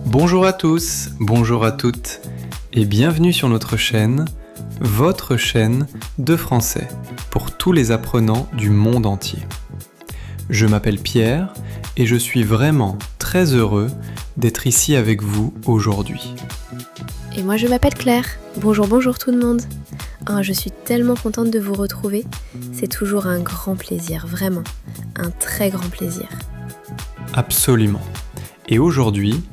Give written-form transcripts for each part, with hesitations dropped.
Bonjour à tous, bonjour à toutes, et bienvenue sur notre chaîne, votre chaîne de français, pour tous les apprenants du monde entier. Je m'appelle Pierre, et je suis vraiment très heureux d'être ici avec vous aujourd'hui. Et moi je m'appelle Claire. Bonjour tout le monde. Je suis tellement contente de vous retrouver. C'est toujours un grand plaisir, vraiment. Un très grand plaisir. Absolument. Et aujourd'hui,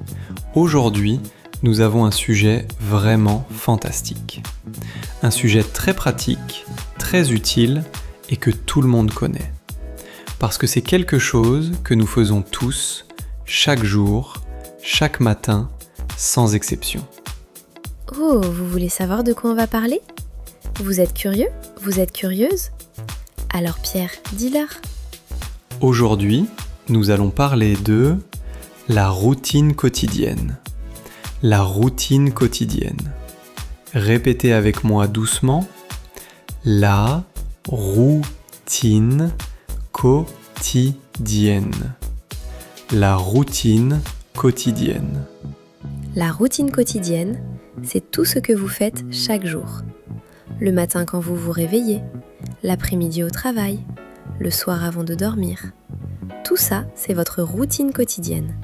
nous avons un sujet vraiment fantastique. Un sujet très pratique, très utile et que tout le monde connaît. Parce que c'est quelque chose que nous faisons tous, chaque jour, chaque matin, sans exception. Oh, vous voulez savoir de quoi on va parler ? Vous êtes curieux ? Vous êtes curieuse ? Alors Pierre, dis-leur. Aujourd'hui, nous allons parler de la routine quotidienne. La routine quotidienne. Répétez avec moi doucement. La routine quotidienne. La routine quotidienne. La routine quotidienne, c'est tout ce que vous faites chaque jour. Le matin quand vous vous réveillez, l'après-midi au travail, le soir avant de dormir. Tout ça, c'est votre routine quotidienne.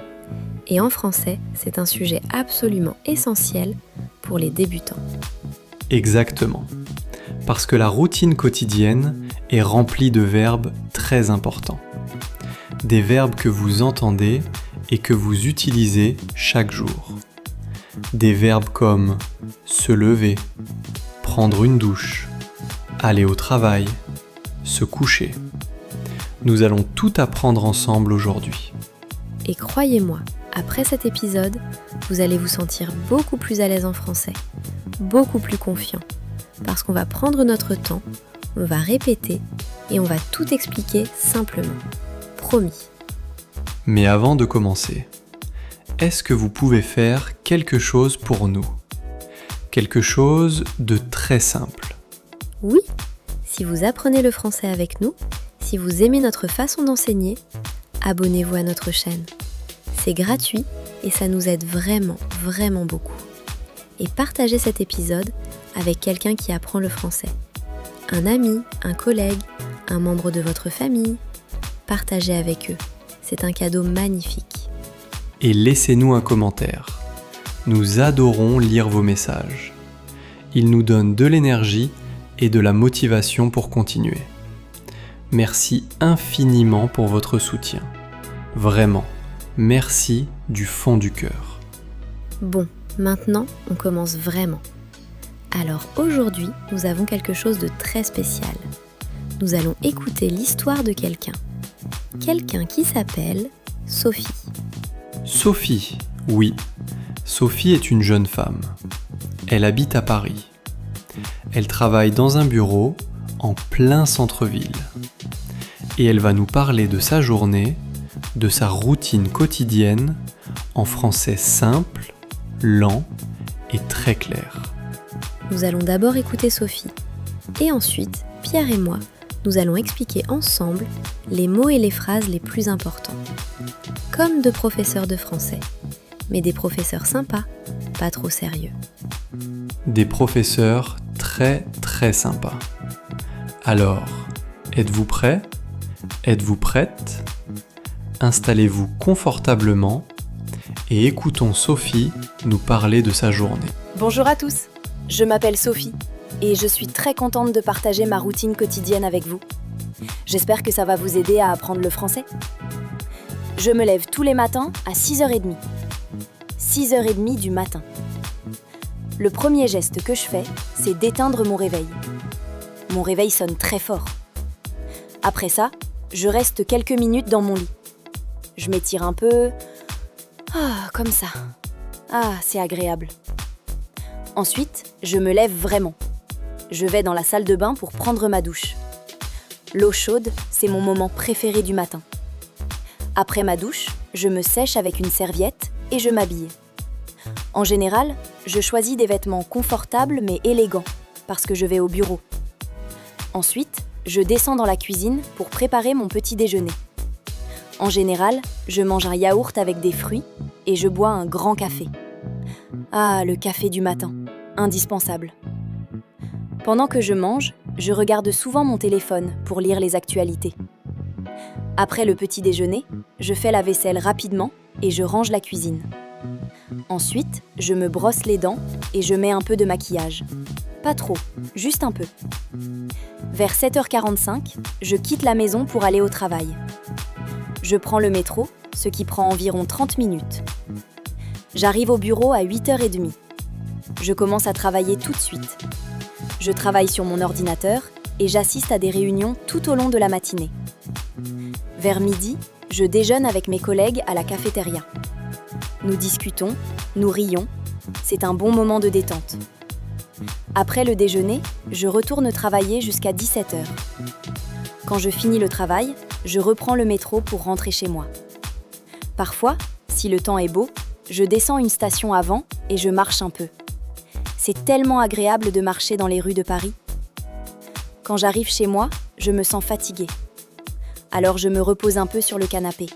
Et en français, c'est un sujet absolument essentiel pour les débutants. Exactement. Parce que la routine quotidienne est remplie de verbes très importants. Des verbes que vous entendez et que vous utilisez chaque jour. Des verbes comme se lever, prendre une douche, aller au travail, se coucher. Nous allons tout apprendre ensemble aujourd'hui. Et croyez-moi, après cet épisode, vous allez vous sentir beaucoup plus à l'aise en français, beaucoup plus confiant, parce qu'on va prendre notre temps, on va répéter et on va tout expliquer simplement. Promis. Mais avant de commencer, est-ce que vous pouvez faire quelque chose pour nous ? Quelque chose de très simple. Oui, si vous apprenez le français avec nous, si vous aimez notre façon d'enseigner, abonnez-vous à notre chaîne. C'est gratuit et ça nous aide vraiment, vraiment beaucoup. Et partagez cet épisode avec quelqu'un qui apprend le français. Un ami, un collègue, un membre de votre famille. Partagez avec eux. C'est un cadeau magnifique. Et laissez-nous un commentaire. Nous adorons lire vos messages. Ils nous donnent de l'énergie et de la motivation pour continuer. Merci infiniment pour votre soutien. Vraiment, merci du fond du cœur. Bon, maintenant, on commence vraiment. Alors aujourd'hui, nous avons quelque chose de très spécial. Nous allons écouter l'histoire de quelqu'un. Quelqu'un qui s'appelle Sophie. Sophie, oui. Sophie est une jeune femme. Elle habite à Paris. Elle travaille dans un bureau en plein centre-ville. Et elle va nous parler de sa journée, de sa routine quotidienne, en français simple, lent et très clair. Nous allons d'abord écouter Sophie. Et ensuite, Pierre et moi, nous allons expliquer ensemble les mots et les phrases les plus importants. Comme de professeurs de français, mais des professeurs sympas, pas trop sérieux. Des professeurs très très sympas. Alors, êtes-vous prêts ? Êtes-vous prête ? Installez-vous confortablement et écoutons Sophie nous parler de sa journée. Bonjour à tous, je m'appelle Sophie et je suis très contente de partager ma routine quotidienne avec vous. J'espère que ça va vous aider à apprendre le français. Je me lève tous les matins à 6h30. 6h30 du matin. Le premier geste que je fais, c'est d'éteindre mon réveil. Mon réveil sonne très fort. Après ça, je reste quelques minutes dans mon lit. Je m'étire un peu. Comme ça. C'est agréable. Ensuite, je me lève vraiment. Je vais dans la salle de bain pour prendre ma douche. L'eau chaude, c'est mon moment préféré du matin. Après ma douche, je me sèche avec une serviette et je m'habille. En général, je choisis des vêtements confortables mais élégants parce que je vais au bureau. Ensuite, je descends dans la cuisine pour préparer mon petit déjeuner. En général, je mange un yaourt avec des fruits et je bois un grand café. Ah, le café du matin, indispensable. Pendant que je mange, je regarde souvent mon téléphone pour lire les actualités. Après le petit déjeuner, je fais la vaisselle rapidement et je range la cuisine. Ensuite, je me brosse les dents et je mets un peu de maquillage. Pas trop, juste un peu. Vers 7h45, je quitte la maison pour aller au travail. Je prends le métro, ce qui prend environ 30 minutes. J'arrive au bureau à 8h30. Je commence à travailler tout de suite. Je travaille sur mon ordinateur et j'assiste à des réunions tout au long de la matinée. Vers midi, je déjeune avec mes collègues à la cafétéria. Nous discutons, nous rions, c'est un bon moment de détente. Après le déjeuner, je retourne travailler jusqu'à 17h. Quand je finis le travail, je reprends le métro pour rentrer chez moi. Parfois, si le temps est beau, je descends une station avant et je marche un peu. C'est tellement agréable de marcher dans les rues de Paris. Quand j'arrive chez moi, je me sens fatiguée. Alors je me repose un peu sur le canapé.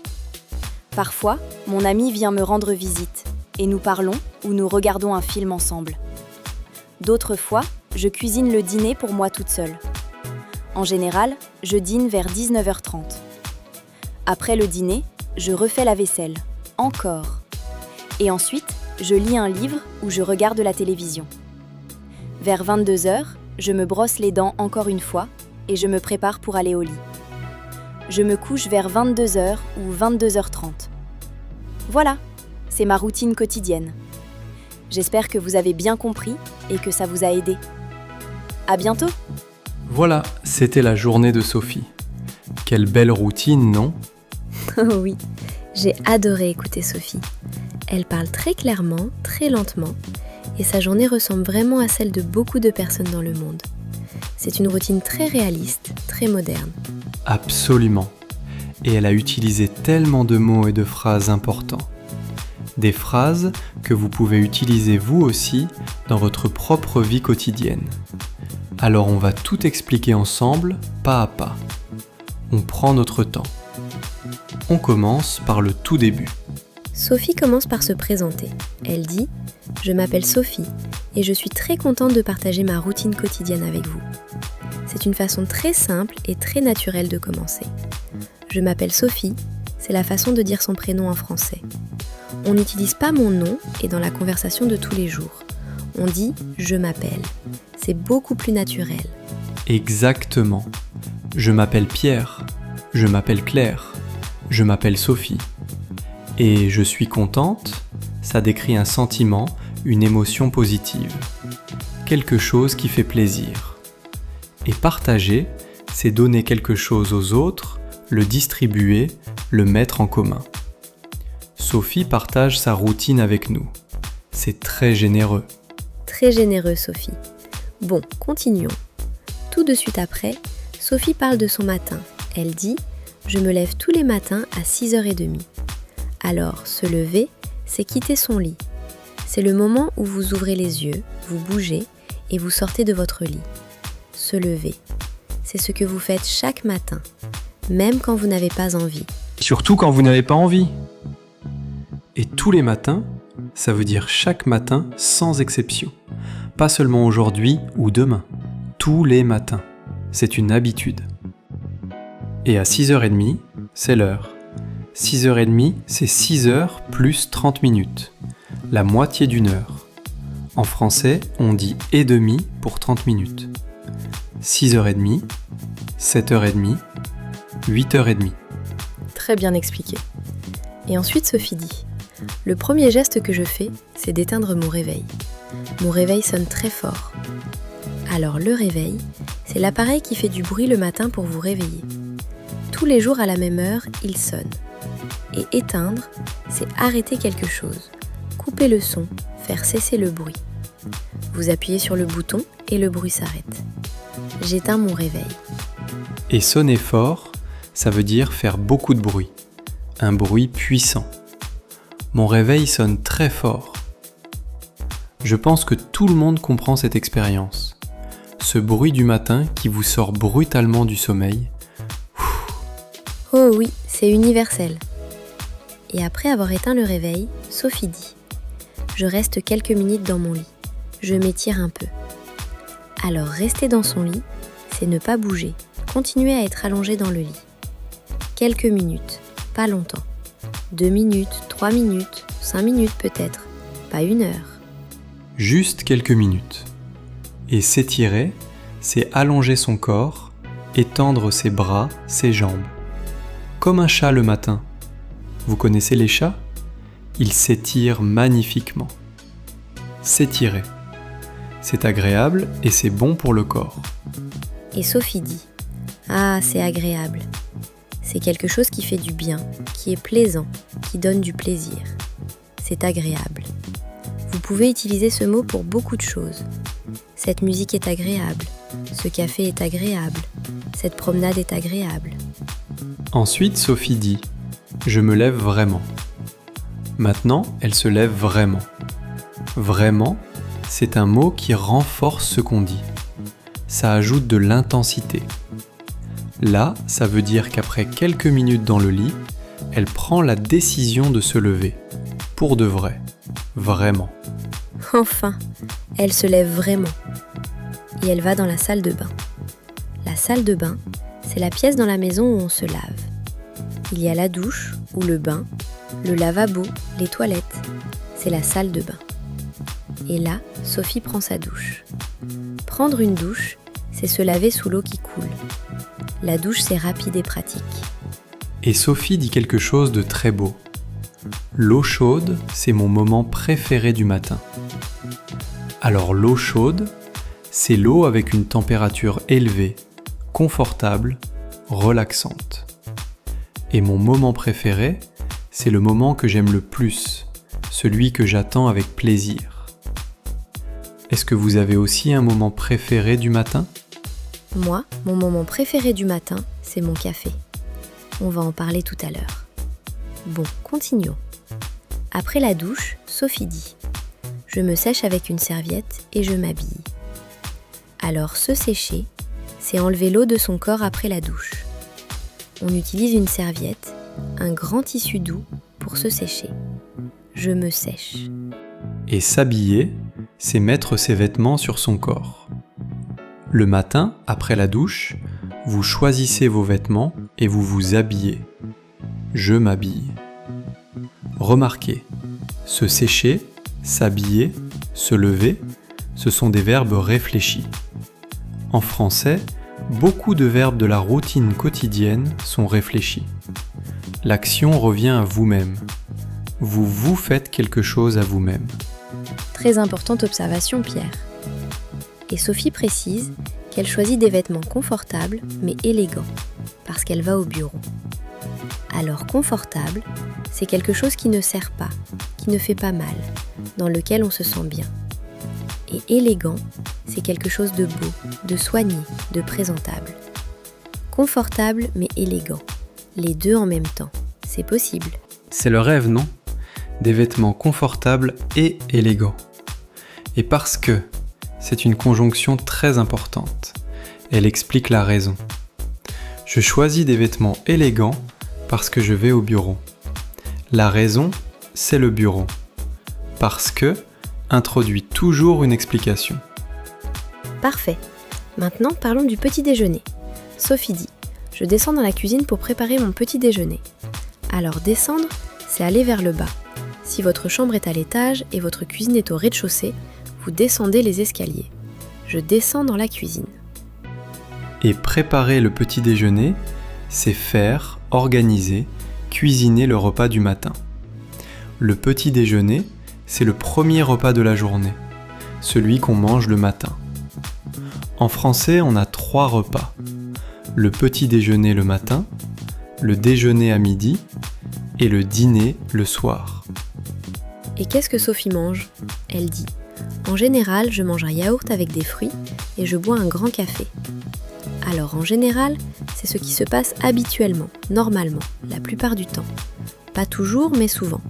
Parfois, mon ami vient me rendre visite et nous parlons ou nous regardons un film ensemble. D'autres fois, je cuisine le dîner pour moi toute seule. En général, je dîne vers 19h30. Après le dîner, je refais la vaisselle, encore. Et ensuite, je lis un livre ou je regarde la télévision. Vers 22h, je me brosse les dents encore une fois et je me prépare pour aller au lit. Je me couche vers 22h ou 22h30. Voilà, c'est ma routine quotidienne. J'espère que vous avez bien compris et que ça vous a aidé. À bientôt! Voilà, c'était la journée de Sophie. Quelle belle routine, non ? Oh oui, j'ai adoré écouter Sophie. Elle parle très clairement, très lentement, et sa journée ressemble vraiment à celle de beaucoup de personnes dans le monde. C'est une routine très réaliste, très moderne. Absolument. Et elle a utilisé tellement de mots et de phrases importants. Des phrases que vous pouvez utiliser vous aussi dans votre propre vie quotidienne. Alors on va tout expliquer ensemble, pas à pas. On prend notre temps. On commence par le tout début. Sophie commence par se présenter. Elle dit « Je m'appelle Sophie et je suis très contente de partager ma routine quotidienne avec vous. » C'est une façon très simple et très naturelle de commencer. Je m'appelle Sophie, c'est la façon de dire son prénom en français. On n'utilise pas mon nom et dans la conversation de tous les jours. On dit « je m'appelle ». C'est beaucoup plus naturel. Exactement. Je m'appelle Pierre, je m'appelle Claire, je m'appelle Sophie. Et je suis contente, ça décrit un sentiment, une émotion positive. Quelque chose qui fait plaisir. Et partager, c'est donner quelque chose aux autres, le distribuer, le mettre en commun. Sophie partage sa routine avec nous. C'est très généreux. Très généreux, Sophie. Bon, continuons. Tout de suite après, Sophie parle de son matin. Elle dit « Je me lève tous les matins à 6h30 ». Alors, se lever, c'est quitter son lit. C'est le moment où vous ouvrez les yeux, vous bougez et vous sortez de votre lit. Se lever, c'est ce que vous faites chaque matin, même quand vous n'avez pas envie. Surtout quand vous n'avez pas envie. Et tous les matins, ça veut dire chaque matin sans exception. Pas seulement aujourd'hui ou demain. Tous les matins. C'est une habitude. Et à 6h30, c'est l'heure. 6h30, c'est 6h plus 30 minutes. La moitié d'une heure. En français, on dit « et demi » pour 30 minutes. 6h30, 7h30, 8h30. Très bien expliqué. Et ensuite, Sophie dit « Le premier geste que je fais, c'est d'éteindre mon réveil. Mon réveil sonne très fort. Alors le réveil, c'est l'appareil qui fait du bruit le matin pour vous réveiller. Tous les jours à la même heure, il sonne. Et éteindre, c'est arrêter quelque chose, couper le son, faire cesser le bruit. Vous appuyez sur le bouton et le bruit s'arrête. J'éteins mon réveil. » Et sonner fort, ça veut dire faire beaucoup de bruit. Un bruit puissant. Mon réveil sonne très fort. Je pense que tout le monde comprend cette expérience. Ce bruit du matin qui vous sort brutalement du sommeil. Oh oui, c'est universel. Et après avoir éteint le réveil, Sophie dit « Je reste quelques minutes dans mon lit. Je m'étire un peu. » Alors rester dans son lit, c'est ne pas bouger, continuer à être allongé dans le lit. Quelques minutes, pas longtemps. 2 minutes, 3 minutes, 5 minutes peut-être, pas 1 heure. Juste quelques minutes. Et s'étirer, c'est allonger son corps, étendre ses bras, ses jambes. Comme un chat le matin. Vous connaissez les chats ? Ils s'étirent magnifiquement. S'étirer. C'est agréable et c'est bon pour le corps. Et Sophie dit « Ah, c'est agréable. C'est quelque chose qui fait du bien, qui est plaisant, qui donne du plaisir. C'est agréable. » Vous pouvez utiliser ce mot pour beaucoup de choses. Cette musique est agréable. Ce café est agréable. Cette promenade est agréable. Ensuite, Sophie dit « Je me lève vraiment ». Maintenant, elle se lève vraiment. Vraiment, c'est un mot qui renforce ce qu'on dit. Ça ajoute de l'intensité. Là, ça veut dire qu'après quelques minutes dans le lit, elle prend la décision de se lever. Pour de vrai. Vraiment. Enfin, elle se lève vraiment. Et elle va dans la salle de bain. La salle de bain, c'est la pièce dans la maison où on se lave. Il y a la douche ou le bain, le lavabo, les toilettes. C'est la salle de bain. Et là, Sophie prend sa douche. Prendre une douche, c'est se laver sous l'eau qui coule. La douche, c'est rapide et pratique. Et Sophie dit quelque chose de très beau. L'eau chaude, c'est mon moment préféré du matin. Alors l'eau chaude, c'est l'eau avec une température élevée, confortable, relaxante. Et mon moment préféré, c'est le moment que j'aime le plus, celui que j'attends avec plaisir. Est-ce que vous avez aussi un moment préféré du matin ? Moi, mon moment préféré du matin, c'est mon café. On va en parler tout à l'heure. Bon, continuons. Après la douche, Sophie dit « Je me sèche avec une serviette et je m'habille. » Alors se sécher, c'est enlever l'eau de son corps après la douche. On utilise une serviette, un grand tissu doux pour se sécher. Je me sèche. Et s'habiller, c'est mettre ses vêtements sur son corps. Le matin, après la douche, vous choisissez vos vêtements et vous vous habillez. Je m'habille. Remarquez, se sécher, s'habiller, se lever, ce sont des verbes réfléchis. En français, beaucoup de verbes de la routine quotidienne sont réfléchis. L'action revient à vous-même. Vous faites quelque chose à vous-même. Très importante observation, Pierre. Et Sophie précise qu'elle choisit des vêtements confortables mais élégants, parce qu'elle va au bureau. Alors confortable, c'est quelque chose qui ne serre pas, qui ne fait pas mal, dans lequel on se sent bien. Et élégant, c'est quelque chose de beau, de soigné, de présentable. Confortable mais élégant, les deux en même temps, c'est possible. C'est le rêve, non ? Des vêtements confortables et élégants. Et parce que c'est une conjonction très importante, elle explique la raison. Je choisis des vêtements élégants parce que je vais au bureau. La raison, c'est le bureau. Parce que introduit toujours une explication. Parfait. Maintenant, parlons du petit déjeuner. Sophie dit « Je descends dans la cuisine pour préparer mon petit déjeuner. » Alors descendre, c'est aller vers le bas. Si votre chambre est à l'étage et votre cuisine est au rez-de-chaussée, vous descendez les escaliers. Je descends dans la cuisine. Et préparer le petit déjeuner, c'est faire, organiser, cuisiner le repas du matin. Le petit déjeuner, c'est le premier repas de la journée, celui qu'on mange le matin. En français, on a 3 repas. Le petit déjeuner le matin, le déjeuner à midi et le dîner le soir. Et qu'est-ce que Sophie mange ? Elle dit « En général, je mange un yaourt avec des fruits et je bois un grand café. » Alors en général, c'est ce qui se passe habituellement, normalement, la plupart du temps. Pas toujours, mais souvent.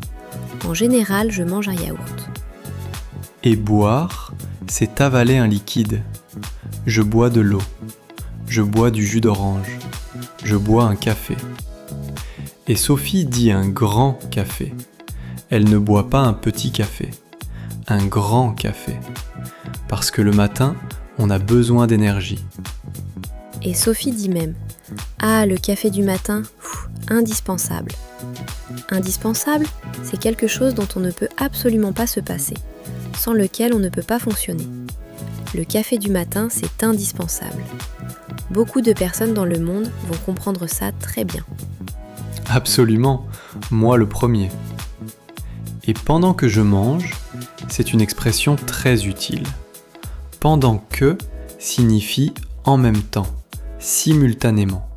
En général, je mange un yaourt. Et boire, c'est avaler un liquide. Je bois de l'eau. Je bois du jus d'orange. Je bois un café. Et Sophie dit un grand café. Elle ne boit pas un petit café, un grand café. Parce que le matin, on a besoin d'énergie. Et Sophie dit même « Ah, le café du matin, indispensable ». Indispensable, c'est quelque chose dont on ne peut absolument pas se passer, sans lequel on ne peut pas fonctionner. Le café du matin, c'est indispensable. Beaucoup de personnes dans le monde vont comprendre ça très bien. Absolument, moi le premier. Et pendant que je mange, c'est une expression très utile. Pendant que signifie en même temps, simultanément.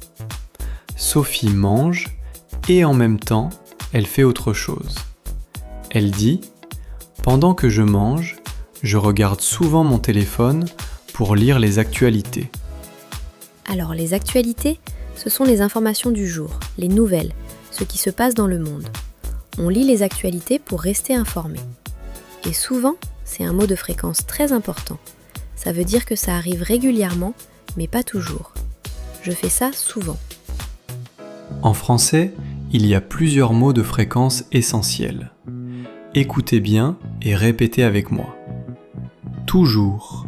Sophie mange et en même temps, elle fait autre chose. Elle dit « Pendant que je mange, je regarde souvent mon téléphone pour lire les actualités. » Alors les actualités, ce sont les informations du jour, les nouvelles, ce qui se passe dans le monde. On lit les actualités pour rester informé. Et souvent, c'est un mot de fréquence très important. Ça veut dire que ça arrive régulièrement, mais pas toujours. Je fais ça souvent. En français, il y a plusieurs mots de fréquence essentiels. Écoutez bien et répétez avec moi. Toujours,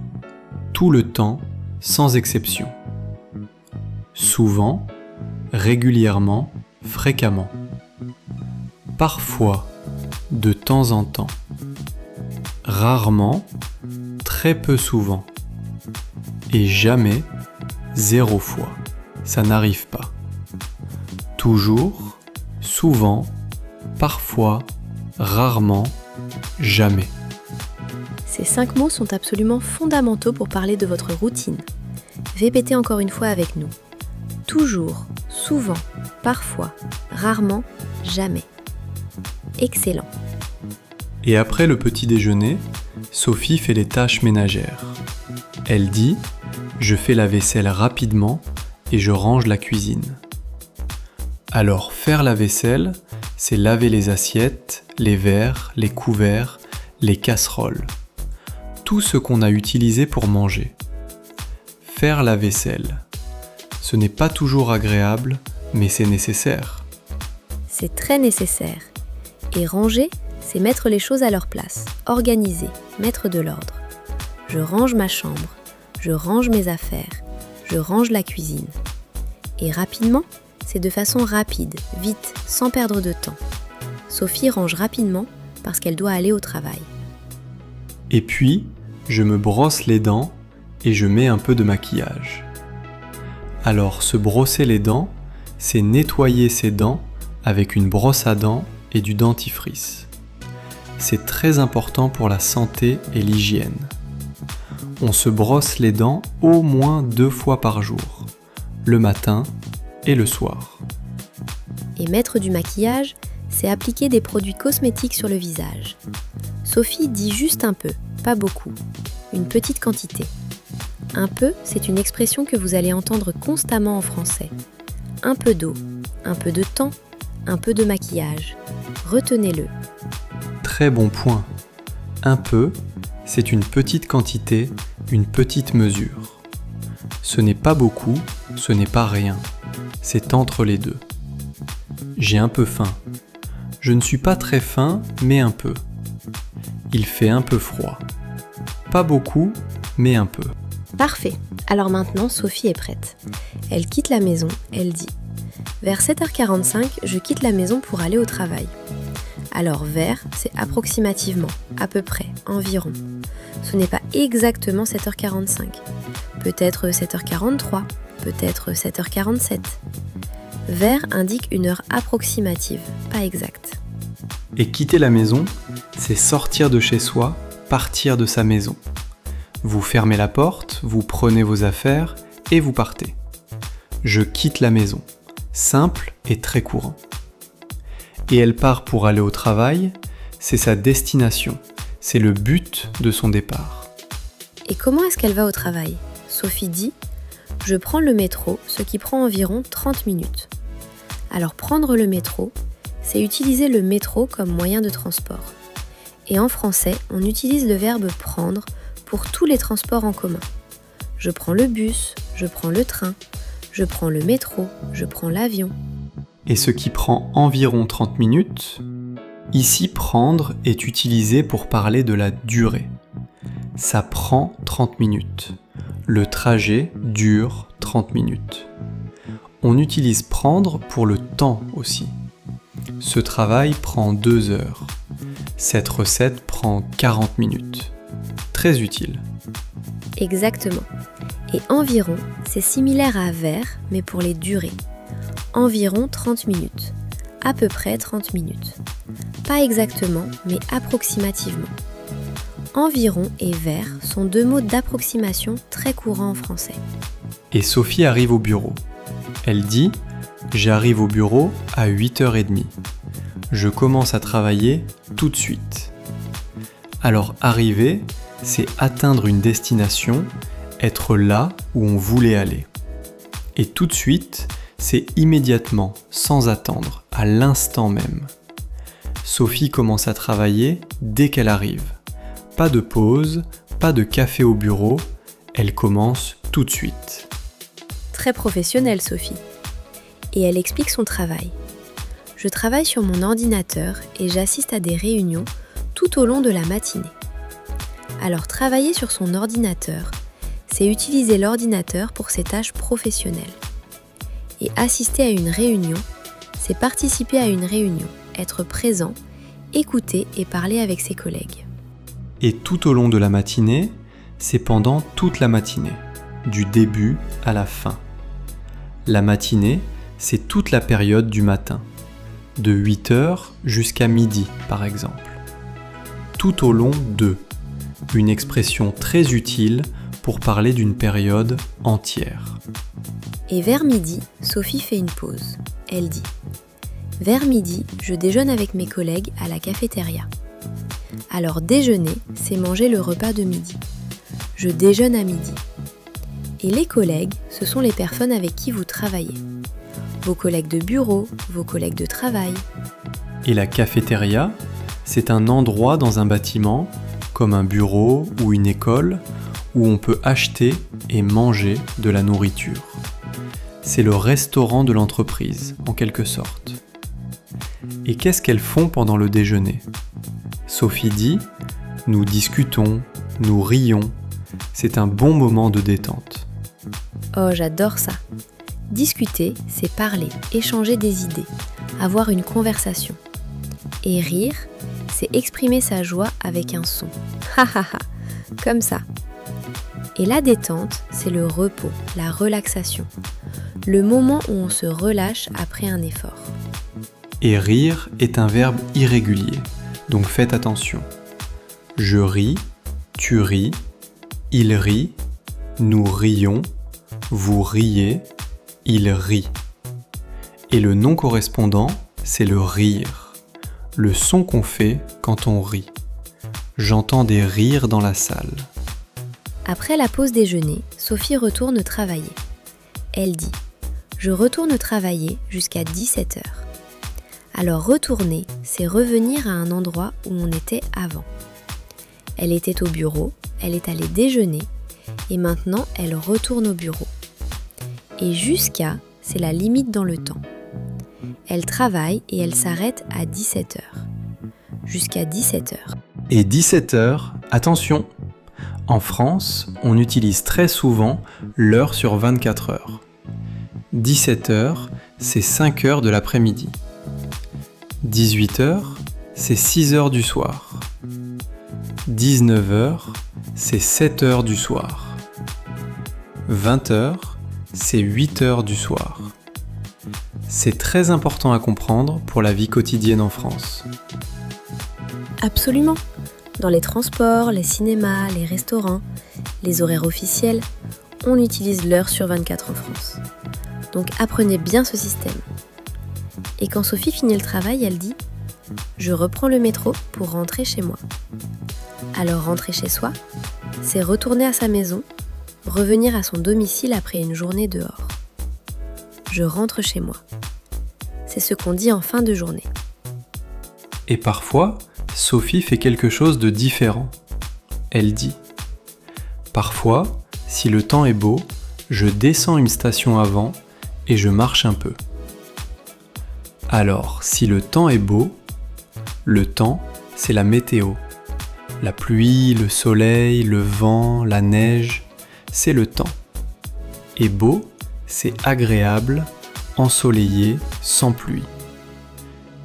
tout le temps, sans exception. Souvent, régulièrement, fréquemment. Parfois, de temps en temps. Rarement, très peu souvent. Et jamais, 0 fois. Ça n'arrive pas. Toujours, souvent, parfois, rarement, jamais. Ces 5 mots sont absolument fondamentaux pour parler de votre routine. Répétez encore une fois avec nous. Toujours, souvent, parfois, rarement, jamais. Excellent. Et après le petit déjeuner, Sophie fait les tâches ménagères. Elle dit « Je fais la vaisselle rapidement et je range la cuisine ». Alors faire la vaisselle, c'est laver les assiettes, les verres, les couverts, les casseroles. Tout ce qu'on a utilisé pour manger. Faire la vaisselle. Ce n'est pas toujours agréable, mais c'est nécessaire. C'est très nécessaire. Et ranger, c'est mettre les choses à leur place, organiser, mettre de l'ordre. Je range ma chambre, je range mes affaires, je range la cuisine. Et rapidement, c'est de façon rapide, vite, sans perdre de temps. Sophie range rapidement parce qu'elle doit aller au travail. Et puis, je me brosse les dents et je mets un peu de maquillage. Alors, se brosser les dents, c'est nettoyer ses dents avec une brosse à dents et du dentifrice. C'est très important pour la santé et l'hygiène. On se brosse les dents au moins 2 fois par jour, le matin et le soir. Et mettre du maquillage, c'est appliquer des produits cosmétiques sur le visage. Sophie dit juste un peu, pas beaucoup, une petite quantité. Un peu, c'est une expression que vous allez entendre constamment en français. Un peu d'eau, un peu de temps, un peu de maquillage. Retenez-le. Très bon point. Un peu, c'est une petite quantité, une petite mesure. Ce n'est pas beaucoup, ce n'est pas rien. C'est entre les deux. J'ai un peu faim. Je ne suis pas très faim, mais un peu. Il fait un peu froid. Pas beaucoup, mais un peu. Parfait. Alors maintenant, Sophie est prête. Elle quitte la maison, elle dit « Vers 7h45, je quitte la maison pour aller au travail. » Alors vers, c'est approximativement, à peu près, environ. Ce n'est pas exactement 7h45. Peut-être 7h43, peut-être 7h47. Vers indique une heure approximative, pas exacte. Et quitter la maison, c'est sortir de chez soi, partir de sa maison. Vous fermez la porte, vous prenez vos affaires et vous partez. Je quitte la maison. Simple et très courant. Et elle part pour aller au travail, c'est sa destination, c'est le but de son départ. Et comment est-ce qu'elle va au travail ? Sophie dit « Je prends le métro, ce qui prend environ 30 minutes. » Alors prendre le métro, c'est utiliser le métro comme moyen de transport. Et en français, on utilise le verbe « prendre » pour tous les transports en commun. Je prends le bus, je prends le train, je prends le métro, je prends l'avion. et ce qui prend environ 30 minutes, ici prendre est utilisé pour parler de la durée. Ça prend 30 minutes. Le trajet dure 30 minutes. On utilise prendre pour le temps aussi. Ce travail prend 2 heures. Cette recette prend 40 minutes. Très utile. Exactement. Et environ, c'est similaire à vers, mais pour les durées. Environ 30 minutes. À peu près 30 minutes. Pas exactement, mais approximativement. Environ et vers sont 2 mots d'approximation très courants en français. Et Sophie arrive au bureau. Elle dit « J'arrive au bureau à 8h30. Je commence à travailler tout de suite. » Alors arriver, c'est atteindre une destination, être là où on voulait aller. Et tout de suite, c'est immédiatement, sans attendre, à l'instant même. Sophie commence à travailler dès qu'elle arrive. Pas de pause, pas de café au bureau, elle commence tout de suite. Très professionnelle, Sophie. Et elle explique son travail. Je travaille sur mon ordinateur et j'assiste à des réunions tout au long de la matinée. Alors travailler sur son ordinateur, c'est utiliser l'ordinateur pour ses tâches professionnelles. Et assister à une réunion, c'est participer à une réunion, être présent, écouter et parler avec ses collègues. Et tout au long de la matinée, c'est pendant toute la matinée, du début à la fin. La matinée, c'est toute la période du matin, de 8h jusqu'à midi par exemple. Tout au long de, une expression très utile pour parler d'une période entière. Et vers midi, Sophie fait une pause. Elle dit « Vers midi, je déjeune avec mes collègues à la cafétéria. Alors déjeuner, c'est manger le repas de midi. Je déjeune à midi. Et les collègues, ce sont les personnes avec qui vous travaillez. Vos collègues de bureau, vos collègues de travail. » Et la cafétéria, c'est un endroit dans un bâtiment, comme un bureau ou une école, où on peut acheter et manger de la nourriture. C'est le restaurant de l'entreprise, en quelque sorte. Et qu'est-ce qu'elles font pendant le déjeuner ? Sophie dit « Nous discutons, nous rions, c'est un bon moment de détente. » Oh, j'adore ça. Discuter, c'est parler, échanger des idées, avoir une conversation. Et rire, c'est exprimer sa joie avec un son. Ha ha ha, comme ça. Et la détente, c'est le repos, la relaxation. Le moment où on se relâche après un effort. Et rire est un verbe irrégulier, donc faites attention. Je ris, tu ris, il rit, nous rions, vous riez, il rit. Et le non correspondant, c'est le rire, le son qu'on fait quand on rit. J'entends des rires dans la salle. Après la pause déjeuner, Sophie retourne travailler. Elle dit « Je retourne travailler jusqu'à 17h. » Alors retourner, c'est revenir à un endroit où on était avant. Elle était au bureau, elle est allée déjeuner, et maintenant elle retourne au bureau. Et jusqu'à, c'est la limite dans le temps. Elle travaille et elle s'arrête à 17h. Jusqu'à 17h. Et 17h, attention! En France, on utilise très souvent l'heure sur 24 heures. 17h, c'est 5 heures de l'après-midi. 18h, c'est 6 heures du soir. 19h, c'est 7 heures du soir. 20h, c'est 8 heures du soir. C'est très important à comprendre pour la vie quotidienne en France. Absolument. Dans les transports, les cinémas, les restaurants, les horaires officiels, on utilise l'heure sur 24 en France. Donc apprenez bien ce système. Et quand Sophie finit le travail, elle dit « Je reprends le métro pour rentrer chez moi. » Alors rentrer chez soi, c'est retourner à sa maison, revenir à son domicile après une journée dehors. Je rentre chez moi. C'est ce qu'on dit en fin de journée. Et parfois, Sophie fait quelque chose de différent. Elle dit « Parfois, si le temps est beau, je descends une station avant et je marche un peu. » Alors, si le temps est beau, le temps, c'est la météo. La pluie, le soleil, le vent, la neige, c'est le temps. Et beau, c'est agréable, ensoleillé, sans pluie.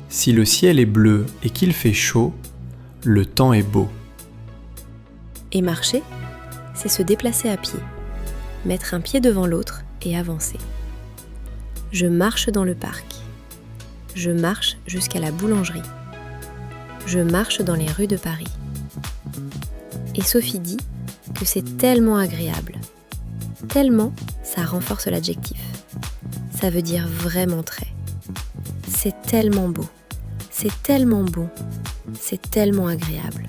Si le ciel est bleu et qu'il fait chaud, le temps est beau. Et marcher, c'est se déplacer à pied, mettre un pied devant l'autre et avancer. Je marche dans le parc. Je marche jusqu'à la boulangerie. Je marche dans les rues de Paris. Et Sophie dit que c'est tellement agréable. Tellement, ça renforce l'adjectif. Ça veut dire vraiment très. C'est tellement beau. C'est tellement bon. C'est tellement agréable.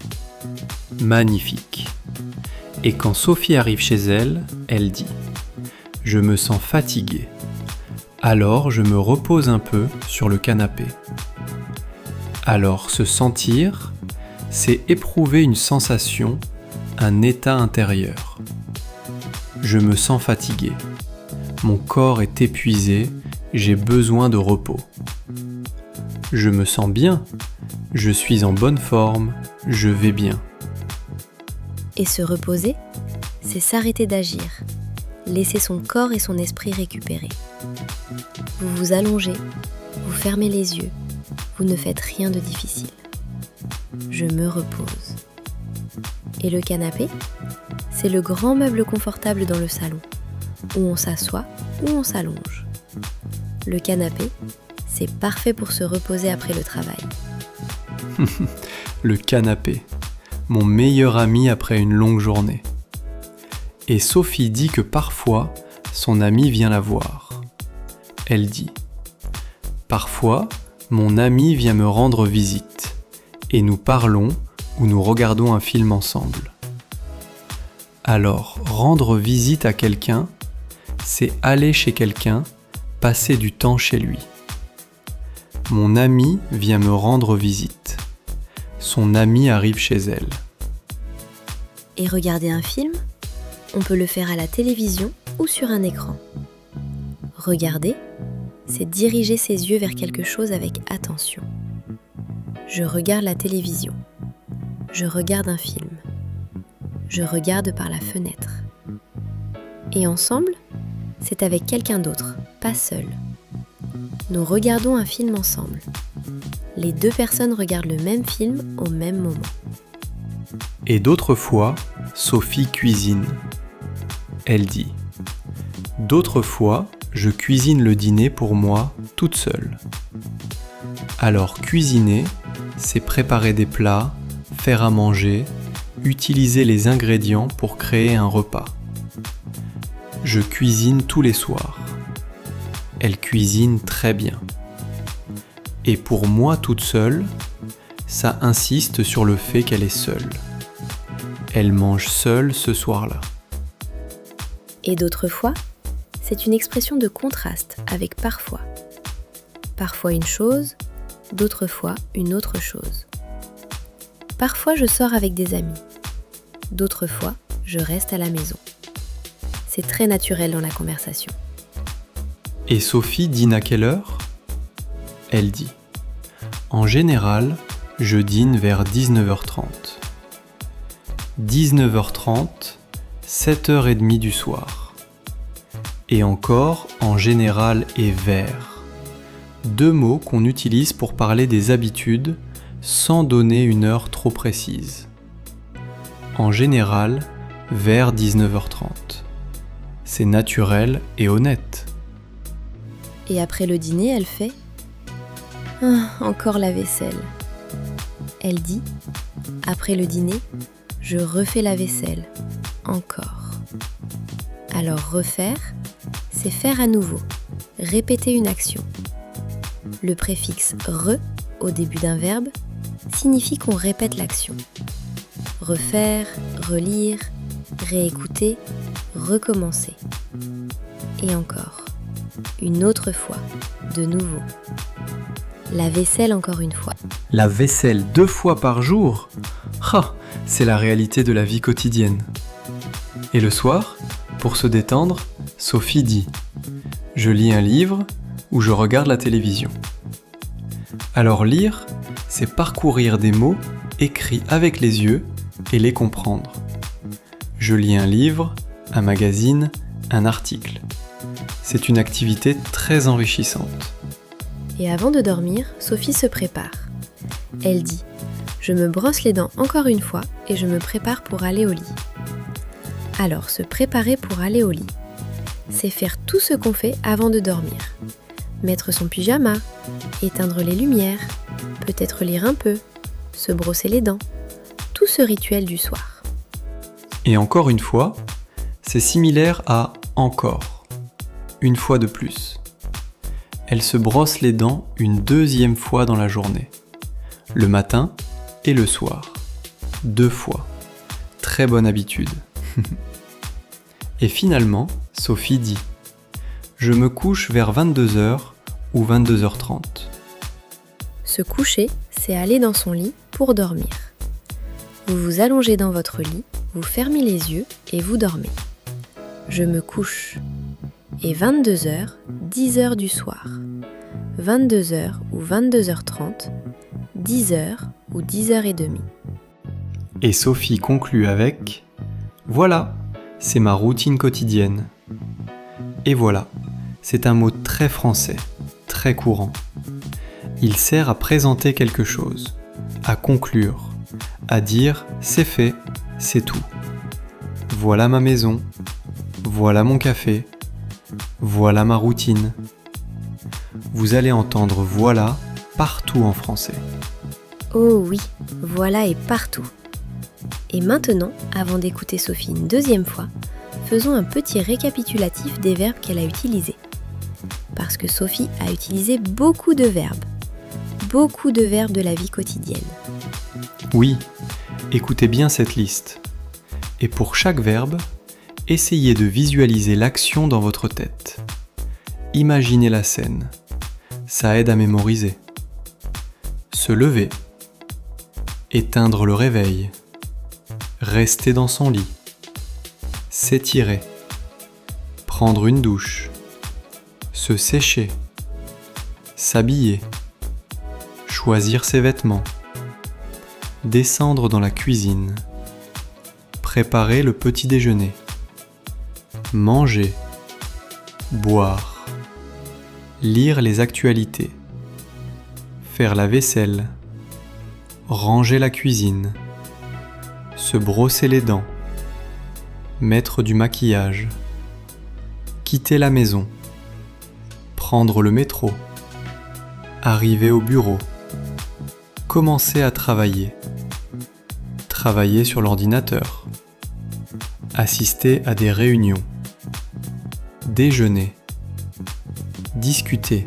Magnifique. Et quand Sophie arrive chez elle, elle dit « Je me sens fatiguée. Alors je me repose un peu sur le canapé. » Alors se sentir, c'est éprouver une sensation, un état intérieur. Je me sens fatigué. Mon corps est épuisé, j'ai besoin de repos. Je me sens bien, je suis en bonne forme, je vais bien. Et se reposer, c'est s'arrêter d'agir, laisser son corps et son esprit récupérer. Vous vous allongez, vous fermez les yeux, vous ne faites rien de difficile. Je me repose. Et le canapé, c'est le grand meuble confortable dans le salon, où on s'assoit ou on s'allonge. Le canapé, c'est parfait pour se reposer après le travail. Le canapé, mon meilleur ami après une longue journée. Et Sophie dit que parfois, son ami vient la voir. Elle dit « Parfois, mon ami vient me rendre visite, et nous parlons ou nous regardons un film ensemble. » Alors, rendre visite à quelqu'un, c'est aller chez quelqu'un, passer du temps chez lui. Mon ami vient me rendre visite. Son ami arrive chez elle. Et regarder un film, on peut le faire à la télévision ou sur un écran. Regarder, c'est diriger ses yeux vers quelque chose avec attention. Je regarde la télévision. Je regarde un film. Je regarde par la fenêtre. Et ensemble, c'est avec quelqu'un d'autre, pas seul. Nous regardons un film ensemble. Les deux personnes regardent le même film au même moment. Et d'autres fois, Sophie cuisine. Elle dit « D'autres fois, je cuisine le dîner pour moi, toute seule. » Alors cuisiner, c'est préparer des plats, faire à manger, utiliser les ingrédients pour créer un repas. Je cuisine tous les soirs. Elle cuisine très bien. Et pour moi toute seule, ça insiste sur le fait qu'elle est seule. Elle mange seule ce soir-là. Et d'autres fois, c'est une expression de contraste avec parfois. Parfois une chose, d'autres fois une autre chose. Parfois je sors avec des amis. D'autres fois, je reste à la maison. C'est très naturel dans la conversation. Et Sophie dîne à quelle heure ? Elle dit « En général, je dîne vers 19h30. 19h30, 7h30 du soir. Et encore, en général et vers. Deux mots qu'on utilise pour parler des habitudes sans donner une heure trop précise. En général, vers 19h30. C'est naturel et honnête. Et après le dîner, elle fait « encore la vaisselle ». Elle dit « Après le dîner, je refais la vaisselle. Encore ». Alors refaire, c'est faire à nouveau, répéter une action. Le préfixe « re » au début d'un verbe signifie qu'on répète l'action. Refaire, relire, réécouter, recommencer. Et encore. Une autre fois, de nouveau. La vaisselle encore une fois. La vaisselle 2 fois par jour ? C'est la réalité de la vie quotidienne. Et le soir, pour se détendre, Sophie dit « Je lis un livre ou je regarde la télévision. » Alors lire, c'est parcourir des mots écrits avec les yeux et les comprendre. Je lis un livre, un magazine, un article. C'est une activité très enrichissante. Et avant de dormir, Sophie se prépare. Elle dit « Je me brosse les dents encore une fois et je me prépare pour aller au lit ». Alors, se préparer pour aller au lit, c'est faire tout ce qu'on fait avant de dormir. Mettre son pyjama, éteindre les lumières, peut-être lire un peu, se brosser les dents, tout ce rituel du soir. Et encore une fois, c'est similaire à « encore », une fois de plus. Elle se brosse les dents une deuxième fois dans la journée, le matin et le soir, 2 fois. Très bonne habitude. Et finalement, Sophie dit « Je me couche vers 22h ou 22h30 ». Se coucher, c'est aller dans son lit pour dormir. Vous vous allongez dans votre lit, vous fermez les yeux et vous dormez. Je me couche. Et 22h, 10h du soir. 22h ou 22h30, 10h ou 10h30. Et Sophie conclut avec « Voilà, c'est ma routine quotidienne ». Et voilà, c'est un mot très français, très courant. Il sert à présenter quelque chose, à conclure, à dire « c'est fait, c'est tout ». Voilà ma maison, voilà mon café, voilà ma routine. Vous allez entendre « voilà » partout en français. Oh oui, voilà est partout. Et maintenant, avant d'écouter Sophie une deuxième fois, faisons un petit récapitulatif des verbes qu'elle a utilisés. Parce que Sophie a utilisé beaucoup de verbes de la vie quotidienne. Oui, écoutez bien cette liste. Et pour chaque verbe, essayez de visualiser l'action dans votre tête. Imaginez la scène. Ça aide à mémoriser. Se lever. Éteindre le réveil. Rester dans son lit. S'étirer. Prendre une douche. Se sécher. S'habiller. Choisir ses vêtements. Descendre dans la cuisine. Préparer le petit déjeuner. Manger. Boire. Lire les actualités. Faire la vaisselle. Ranger la cuisine. Se brosser les dents. Mettre du maquillage. Quitter la maison. Prendre le métro. Arriver au bureau. Commencer à travailler. Travailler sur l'ordinateur. Assister à des réunions. Déjeuner. Discuter.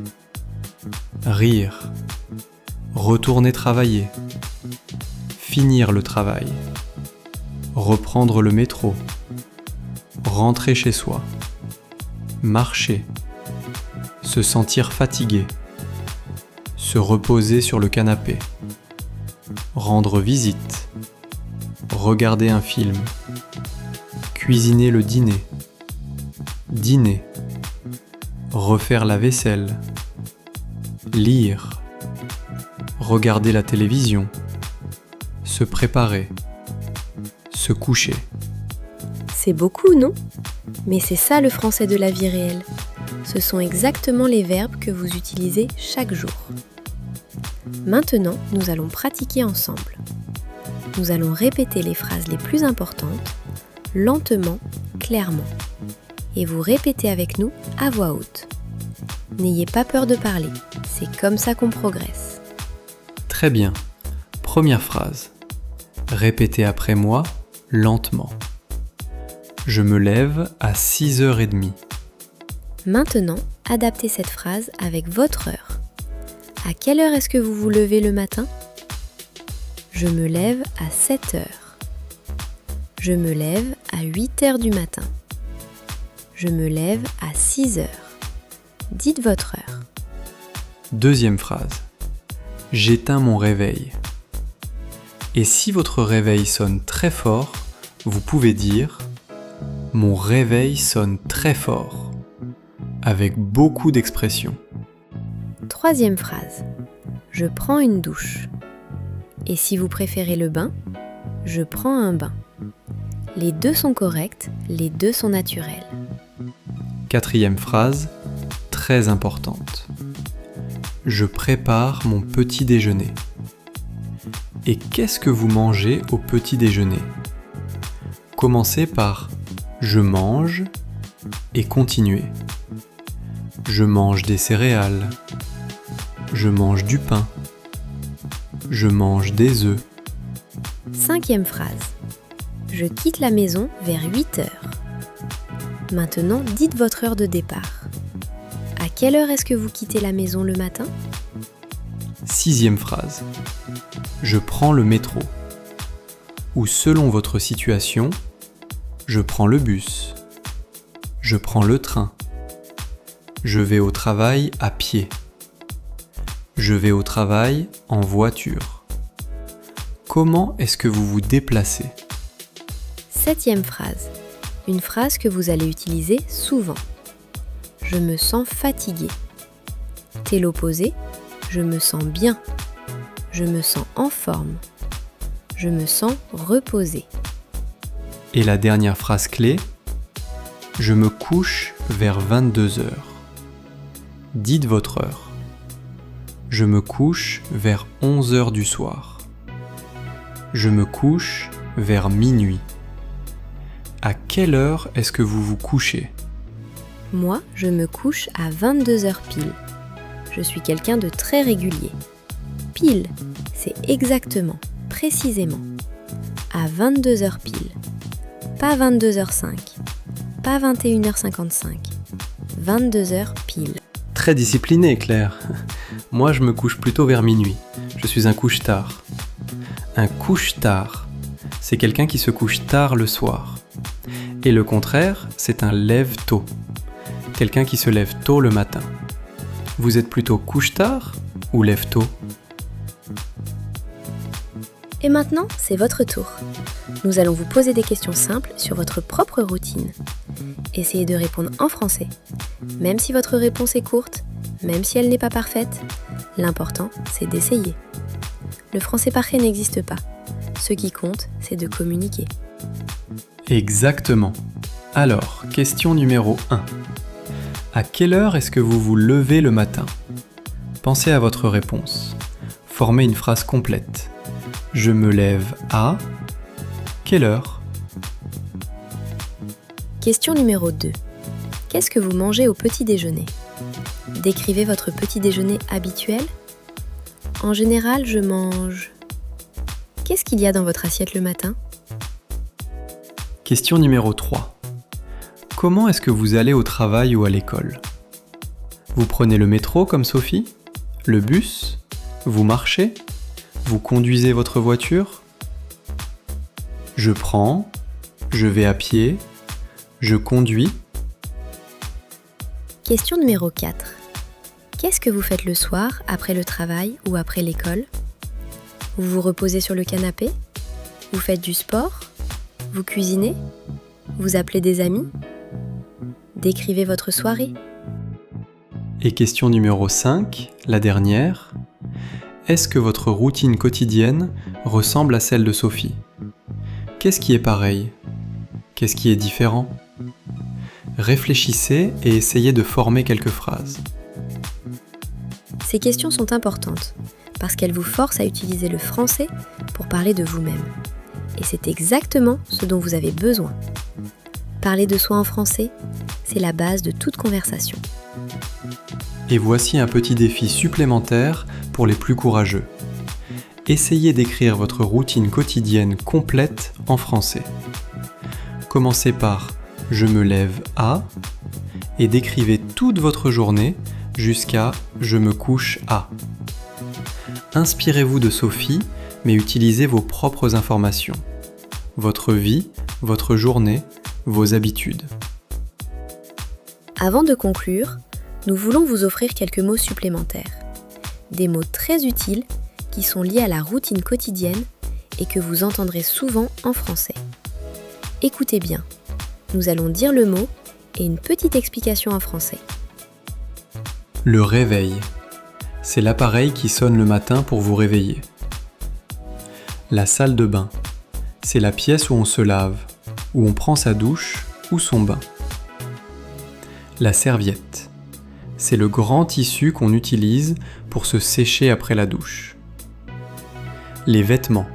Rire. Retourner travailler. Finir le travail. Reprendre le métro. Rentrer chez soi. Marcher. Se sentir fatigué. Se reposer sur le canapé. Rendre visite. Regarder un film. Cuisiner le dîner. Dîner. Refaire la vaisselle. Lire. Regarder la télévision. Se préparer. Se coucher. C'est beaucoup, non ? Mais c'est ça le français de la vie réelle. Ce sont exactement les verbes que vous utilisez chaque jour. Maintenant, nous allons pratiquer ensemble. Nous allons répéter les phrases les plus importantes, lentement, clairement. Et vous répétez avec nous à voix haute. N'ayez pas peur de parler, c'est comme ça qu'on progresse. Très bien. Première phrase. Répétez après moi, lentement. Je me lève à 6h30. Maintenant, adaptez cette phrase avec votre heure. À quelle heure est-ce que vous vous levez le matin ? Je me lève à 7h. Je me lève à 8h du matin. Je me lève à 6h. Dites votre heure. Deuxième phrase. J'éteins mon réveil. Et si votre réveil sonne très fort, vous pouvez dire « Mon réveil sonne très fort » avec beaucoup d'expression. Troisième phrase. je prends une douche. Et si vous préférez le bain, je prends un bain. Les deux sont corrects, les deux sont naturels. 4e phrase, très importante. Je prépare mon petit déjeuner. Et qu'est-ce que vous mangez au petit déjeuner ? Commencez par je mange et continuez. Je mange des céréales. Je mange du pain. Je mange des œufs. 5e phrase. Je quitte la maison vers 8 heures. Maintenant, dites votre heure de départ. À quelle heure est-ce que vous quittez la maison le matin ? 6e phrase. Je prends le métro. Ou selon votre situation, je prends le bus. Je prends le train. Je vais au travail à pied. Je vais au travail en voiture. Comment est-ce que vous vous déplacez ? 7e phrase. Une phrase que vous allez utiliser souvent. Je me sens fatigué. T'es l'opposé. Je me sens bien. Je me sens en forme. Je me sens reposé. Et la dernière phrase clé, je me couche vers 22 heures. Dites votre heure. Je me couche vers 11 heures du soir. Je me couche vers minuit. À quelle heure est-ce que vous vous couchez ? Moi, je me couche à 22 heures pile. Je suis quelqu'un de très régulier. Pile, c'est exactement, précisément, à 22 heures pile. Pas 22h05, pas 21h55, 22 heures pile. Très discipliné, Claire. Moi, je me couche plutôt vers minuit. Je suis un couche-tard. Un couche-tard, c'est quelqu'un qui se couche tard le soir. Et le contraire, c'est un lève-tôt. Quelqu'un qui se lève tôt le matin. Vous êtes plutôt couche-tard ou lève-tôt ? Et maintenant, c'est votre tour. Nous allons vous poser des questions simples sur votre propre routine. Essayez de répondre en français. Même si votre réponse est courte, même si elle n'est pas parfaite, l'important, c'est d'essayer. Le français parfait n'existe pas. Ce qui compte, c'est de communiquer. Exactement. Alors, question numéro 1. À quelle heure est-ce que vous vous levez le matin ? Pensez à votre réponse. Formez une phrase complète. Je me lève à... Quelle heure ? Question numéro 2. Qu'est-ce que vous mangez au petit déjeuner ? Décrivez votre petit déjeuner habituel. En général, je mange... Qu'est-ce qu'il y a dans votre assiette le matin ? Question numéro 3. Comment est-ce que vous allez au travail ou à l'école ? Vous prenez le métro comme Sophie ? Le bus ? Vous marchez ? Vous conduisez votre voiture ? Je prends, je vais à pied, je conduis. Question numéro 4. Qu'est-ce que vous faites le soir après le travail ou après l'école ? Vous vous reposez sur le canapé ? Vous faites du sport ? Vous cuisinez ? Vous appelez des amis ? Décrivez votre soirée. Et question numéro 5, la dernière. Est-ce que votre routine quotidienne ressemble à celle de Sophie ? Qu'est-ce qui est pareil ? Qu'est-ce qui est différent ? Réfléchissez et essayez de former quelques phrases. Ces questions sont importantes parce qu'elles vous forcent à utiliser le français pour parler de vous-même. Et c'est exactement ce dont vous avez besoin. Parler de soi en français, c'est la base de toute conversation. Et voici un petit défi supplémentaire pour les plus courageux. Essayez d'écrire votre routine quotidienne complète en français. Commencez par « je me lève à » et décrivez toute votre journée jusqu'à « je me couche à ». Inspirez-vous de Sophie, mais utilisez vos propres informations. Votre vie, votre journée, vos habitudes. Avant de conclure, nous voulons vous offrir quelques mots supplémentaires. Des mots très utiles qui sont liés à la routine quotidienne et que vous entendrez souvent en français. Écoutez bien, nous allons dire le mot et une petite explication en français. Le réveil. c'est l'appareil qui sonne le matin pour vous réveiller. La salle de bain, c'est la pièce où on se lave, où on prend sa douche ou son bain. La serviette, c'est le grand tissu qu'on utilise pour se sécher après la douche. Les vêtements,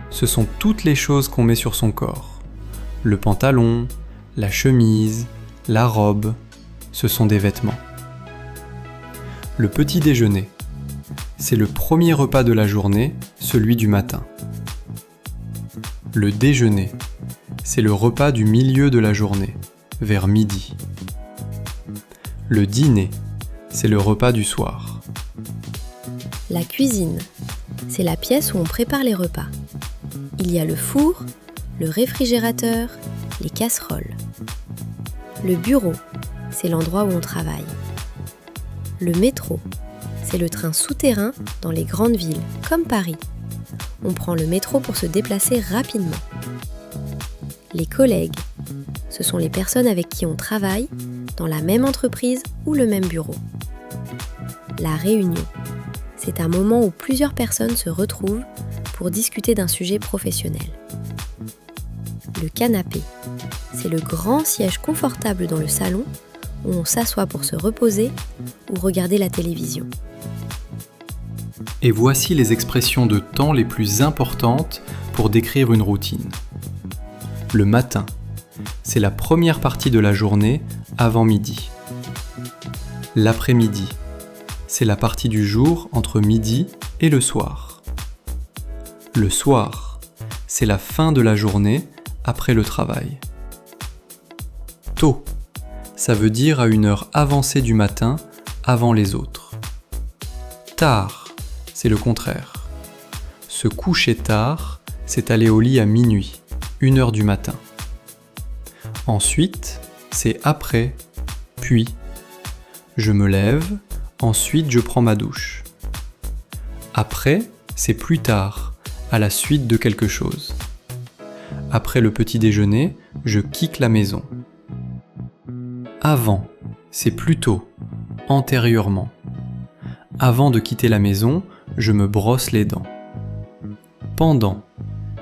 ce sont toutes les choses qu'on met sur son corps. Le pantalon, la chemise, la robe, ce sont des vêtements. Le petit déjeuner, c'est le premier repas de la journée, celui du matin. Le déjeuner, c'est le repas du milieu de la journée, vers midi. Le dîner, c'est le repas du soir. La cuisine, c'est la pièce où on prépare les repas. Il y a le four, le réfrigérateur, les casseroles. Le bureau, c'est l'endroit où on travaille. Le métro, c'est le train souterrain dans les grandes villes, comme Paris. On prend le métro pour se déplacer rapidement. Les collègues, ce sont les personnes avec qui on travaille dans la même entreprise ou le même bureau. La réunion, c'est un moment où plusieurs personnes se retrouvent pour discuter d'un sujet professionnel. Le canapé, c'est le grand siège confortable dans le salon où on s'assoit pour se reposer ou regarder la télévision. Et voici les expressions de temps les plus importantes pour décrire une routine. Le matin, c'est la première partie de la journée avant midi. L'après-midi, c'est la partie du jour entre midi et le soir. Le soir, c'est la fin de la journée après le travail. Tôt, ça veut dire à une heure avancée du matin avant les autres. Tard, c'est le contraire. Se coucher tard, c'est aller au lit à minuit, 1h du matin. Ensuite, c'est après, puis. Je me lève, ensuite je prends ma douche. Après, c'est plus tard, à la suite de quelque chose. Après le petit déjeuner, je quitte la maison. Avant, c'est plus tôt, antérieurement. Avant de quitter la maison, je me brosse les dents. Pendant,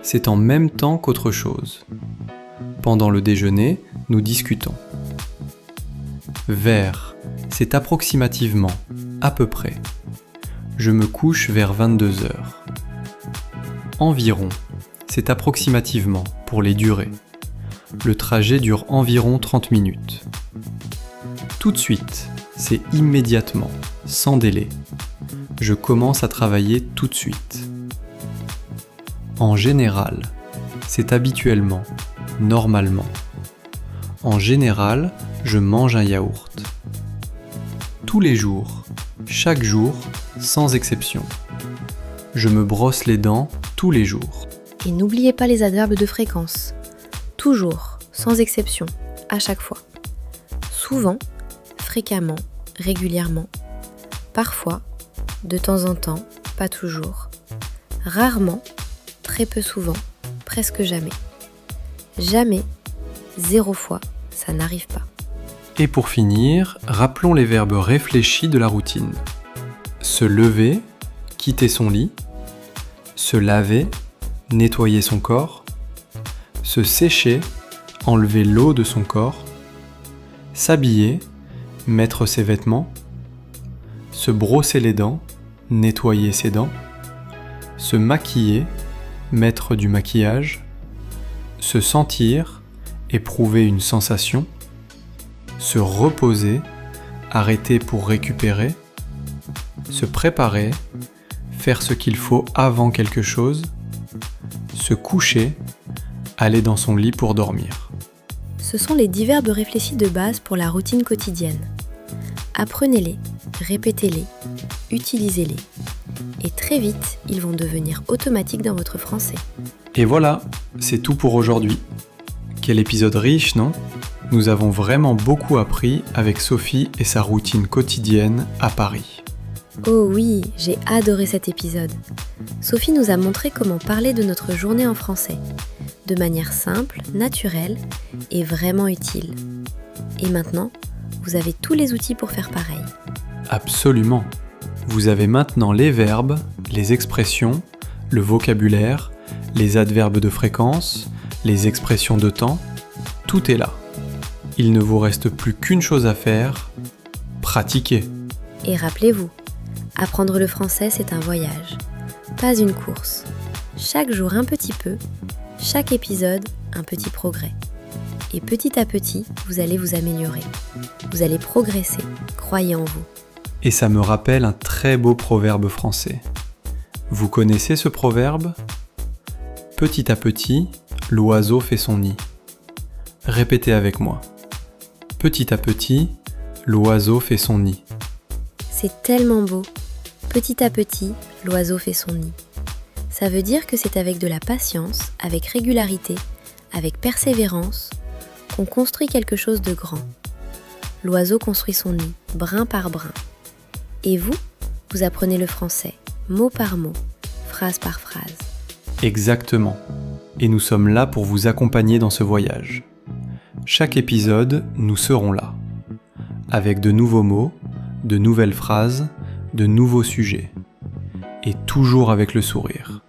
c'est en même temps qu'autre chose. Pendant le déjeuner, nous discutons. Vers, c'est approximativement, à peu près. Je me couche vers 22h. Environ, c'est approximativement, pour les durées. Le trajet dure environ 30 minutes. Tout de suite, c'est immédiatement, sans délai. Je commence à travailler tout de suite. En général, c'est habituellement, normalement. En général, je mange un yaourt. Tous les jours, chaque jour, sans exception. Je me brosse les dents tous les jours. Et n'oubliez pas les adverbes de fréquence. Toujours, sans exception, à chaque fois. Souvent, fréquemment, régulièrement. Parfois, de temps en temps, pas toujours. Rarement, très peu souvent, presque jamais. Jamais, 0 fois, ça n'arrive pas. Et pour finir, rappelons les verbes réfléchis de la routine. Se lever, quitter son lit. Se laver, nettoyer son corps. Se sécher, enlever l'eau de son corps. S'habiller, mettre ses vêtements. Se brosser les dents, nettoyer ses dents. Se maquiller, mettre du maquillage. Se sentir, éprouver une sensation. Se reposer, arrêter pour récupérer. Se préparer, faire ce qu'il faut avant quelque chose. Se coucher, aller dans son lit pour dormir. Ce sont les 10 verbes réfléchis de base pour la routine quotidienne. Apprenez-les, répétez-les, utilisez-les. Et très vite, ils vont devenir automatiques dans votre français. Et voilà, c'est tout pour aujourd'hui. Quel épisode riche, non ? Nous avons vraiment beaucoup appris avec Sophie et sa routine quotidienne à Paris. Oh oui, j'ai adoré cet épisode. Sophie nous a montré comment parler de notre journée en français, de manière simple, naturelle et vraiment utile. Et maintenant, vous avez tous les outils pour faire pareil. Absolument. Vous avez maintenant les verbes, les expressions, le vocabulaire, les adverbes de fréquence, les expressions de temps. Tout est là. Il ne vous reste plus qu'une chose à faire, pratiquer. Et rappelez-vous, apprendre le français, c'est un voyage, pas une course. Chaque jour un petit peu, chaque épisode un petit progrès. Et petit à petit, vous allez vous améliorer. Vous allez progresser, croyez en vous. Et ça me rappelle un très beau proverbe français. Vous connaissez ce proverbe ? Petit à petit, l'oiseau fait son nid. Répétez avec moi. Petit à petit, l'oiseau fait son nid. C'est tellement beau. Petit à petit, l'oiseau fait son nid. Ça veut dire que c'est avec de la patience, avec régularité, avec persévérance, qu'on construit quelque chose de grand. L'oiseau construit son nid, brin par brin. Et vous, vous apprenez le français, mot par mot, phrase par phrase. Exactement. Et nous sommes là pour vous accompagner dans ce voyage. Chaque épisode, nous serons là. Avec de nouveaux mots, de nouvelles phrases, de nouveaux sujets. Et toujours avec le sourire.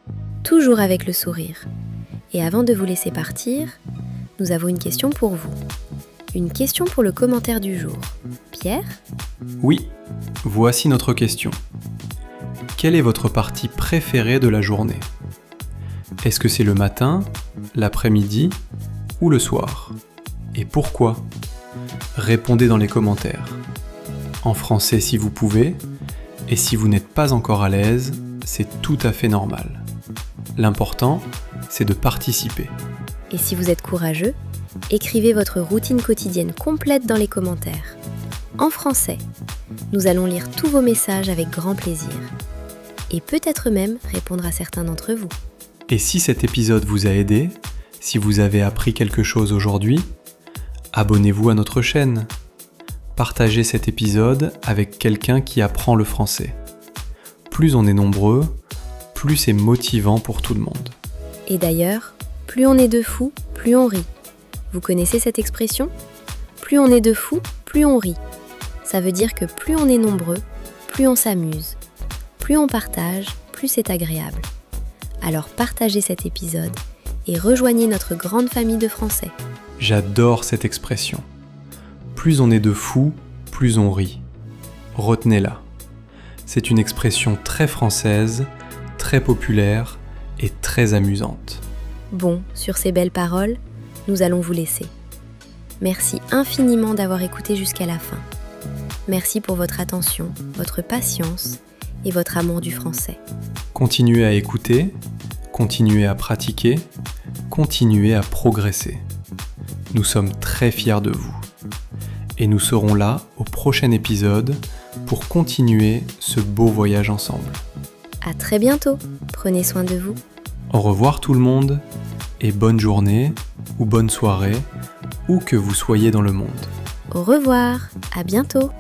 Toujours avec le sourire. Et avant de vous laisser partir, nous avons une question pour vous. Une question pour le commentaire du jour. Pierre ? Oui, voici notre question. Quelle est votre partie préférée de la journée ? Est-ce que c'est le matin, l'après-midi ou le soir ? Et pourquoi ? Répondez dans les commentaires. En français si vous pouvez, et si vous n'êtes pas encore à l'aise, c'est tout à fait normal. L'important, c'est de participer. Et si vous êtes courageux, écrivez votre routine quotidienne complète dans les commentaires. En français, nous allons lire tous vos messages avec grand plaisir. Et peut-être même répondre à certains d'entre vous. Et si cet épisode vous a aidé, si vous avez appris quelque chose aujourd'hui, abonnez-vous à notre chaîne. Partagez cet épisode avec quelqu'un qui apprend le français. Plus on est nombreux, plus c'est motivant pour tout le monde. Et d'ailleurs, plus on est de fous, plus on rit. Vous connaissez cette expression ? Plus on est de fous, plus on rit. Ça veut dire que plus on est nombreux, plus on s'amuse. Plus on partage, plus c'est agréable. Alors partagez cet épisode et rejoignez notre grande famille de Français. J'adore cette expression. Plus on est de fous, plus on rit. Retenez-la. C'est une expression très française, très populaire et très amusante. Bon, sur ces belles paroles, nous allons vous laisser. Merci infiniment d'avoir écouté jusqu'à la fin. Merci pour votre attention, votre patience et votre amour du français. Continuez à écouter, continuez à pratiquer, continuez à progresser. Nous sommes très fiers de vous. Et nous serons là au prochain épisode pour continuer ce beau voyage ensemble. À très bientôt, prenez soin de vous. Au revoir tout le monde et bonne journée ou bonne soirée, où que vous soyez dans le monde. Au revoir, à bientôt.